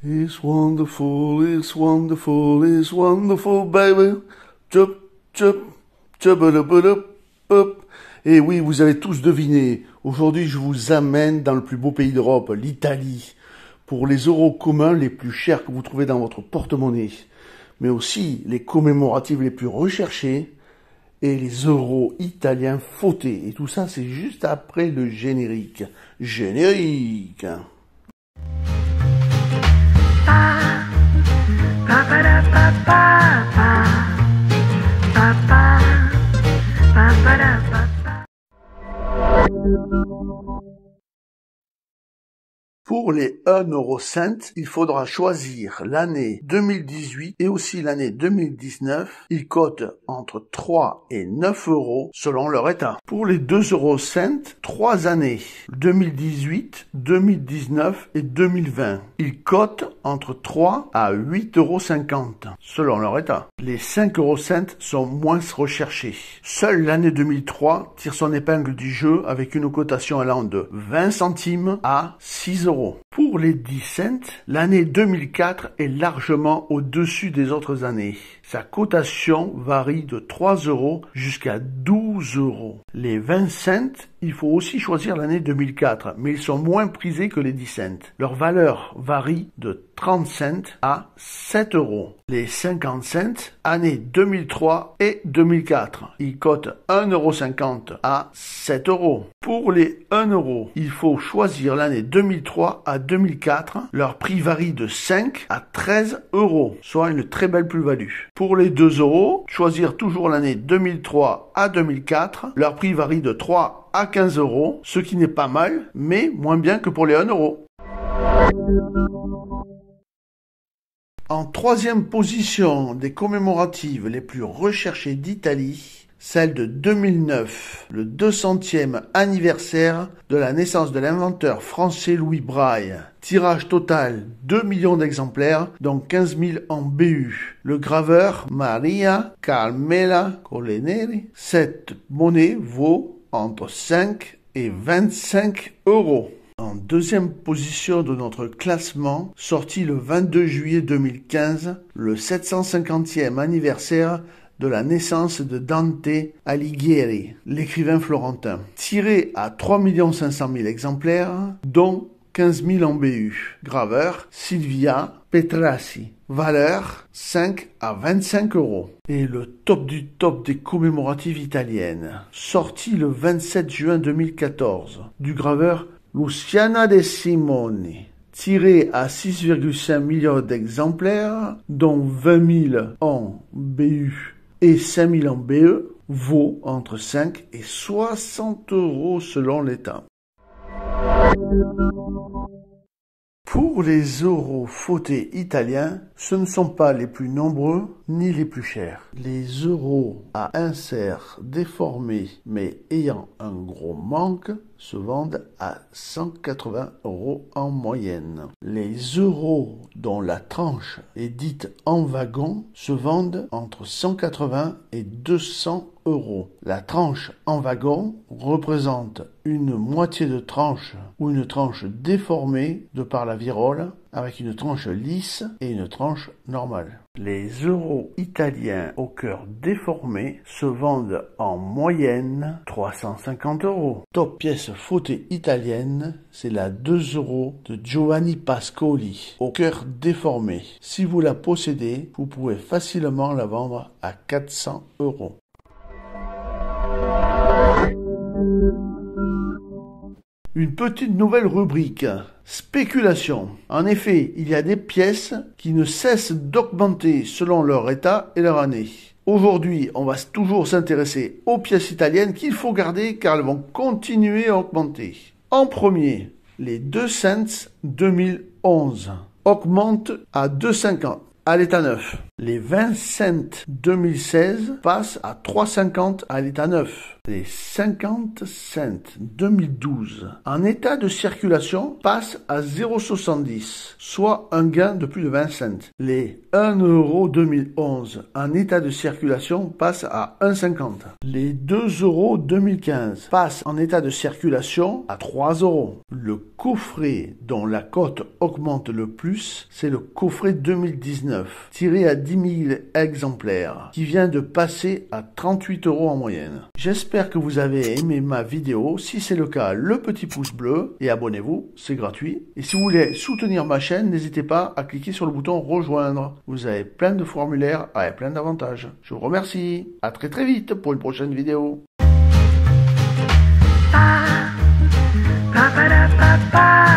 It's wonderful, it's wonderful, it's wonderful, baby. Chup, chup, chup. Et oui, vous avez tous deviné. Aujourd'hui, je vous amène dans le plus beau pays d'Europe, l'Italie, pour les euros communs les plus chers que vous trouvez dans votre porte-monnaie, mais aussi les commémoratifs les plus recherchés et les euros italiens fautés. Et tout ça, c'est juste après le générique. Générique! Pour les 1 € il faudra choisir l'année 2018 et aussi l'année 2019. Ils cotent entre 3 et 9 euros selon leur état. Pour les 2 €, 3 années, 2018, 2019 et 2020. Ils cotent entre 3 à 8,50 € selon leur état. Les 5 € sont moins recherchés. Seule l'année 2003 tire son épingle du jeu avec une cotation allant de 20 centimes à 6 €. Pour les 10 cents, l'année 2004 est largement au-dessus des autres années. Sa cotation varie de 3 € jusqu'à 12 €. Les 20 cents, il faut aussi choisir l'année 2004, mais ils sont moins prisés que les 10 cents. Leur valeur varie de 30 cents à 7 €. Les 50 cents, années 2003 et 2004. Ils cotent 1,50 € à 7 €. Pour les 1 €, il faut choisir l'année 2003 à 2004. Leur prix varie de 5 à 13 €, soit une très belle plus-value. Pour les 2 €, choisir toujours l'année 2003 à 2004. Leur prix varie de 3 à 15 €, ce qui n'est pas mal, mais moins bien que pour les 1 €. En troisième position des commémoratives les plus recherchées d'Italie, celle de 2009, le 200e anniversaire de la naissance de l'inventeur français Louis Braille. Tirage total 2 millions d'exemplaires, dont 15 000 en BU. Le graveur Maria Carmela Coleneri. Cette monnaie vaut entre 5 et 25 €. En deuxième position de notre classement, sorti le 22 juillet 2015, le 750e anniversaire de la naissance de Dante Alighieri, l'écrivain florentin. Tiré à 3 500 000 exemplaires, dont 15 000 en BU. Graveur Silvia Petrassi. Valeur 5 à 25 €. Et le top du top des commémoratives italiennes. Sorti le 27 juin 2014. Du graveur Luciana De Simone. Tiré à 6,5 millions d'exemplaires, dont 20 000 en BU et 5 000 en BE, vaut entre 5 et 60 € selon l'État. Pour les euros fautés italiens, ce ne sont pas les plus nombreux ni les plus chers. Les euros à insert déformés mais ayant un gros manque se vendent à 180 € en moyenne. Les euros dont la tranche est dite en wagon se vendent entre 180 et 200 €. La tranche en wagon représente une moitié de tranche ou une tranche déformée de par la virole, avec une tranche lisse et une tranche normale. Les euros italiens au cœur déformé se vendent en moyenne 350 €. Top pièce fautée italienne, c'est la 2 € de Giovanni Pascoli au cœur déformé. Si vous la possédez, vous pouvez facilement la vendre à 400 €. Une petite nouvelle rubrique, spéculation. En effet, il y a des pièces qui ne cessent d'augmenter selon leur état et leur année. Aujourd'hui, on va toujours s'intéresser aux pièces italiennes qu'il faut garder car elles vont continuer à augmenter. En premier, les 2 cents 2011 augmentent à 2,50 à l'état neuf. Les 20 cents 2016 passent à 3,50 à l'état neuf. Les 50 cents 2012 en état de circulation passent à 0,70, soit un gain de plus de 20 cents. Les 1 euro 2011 en état de circulation passent à 1,50. Les 2 euros 2015 passent en état de circulation à 3 euros. Le coffret dont la cote augmente le plus, c'est le coffret 2019, tiré à 10 000 exemplaires, qui vient de passer à 38 euros en moyenne. J'espère que vous avez aimé ma vidéo. Si c'est le cas, le petit pouce bleu et abonnez-vous, c'est gratuit. Et si vous voulez soutenir ma chaîne, n'hésitez pas à cliquer sur le bouton rejoindre. Vous avez plein de formulaires avec plein d'avantages. Je vous remercie. À très très vite pour une prochaine vidéo. Ba-ba-da-ba-ba-ba.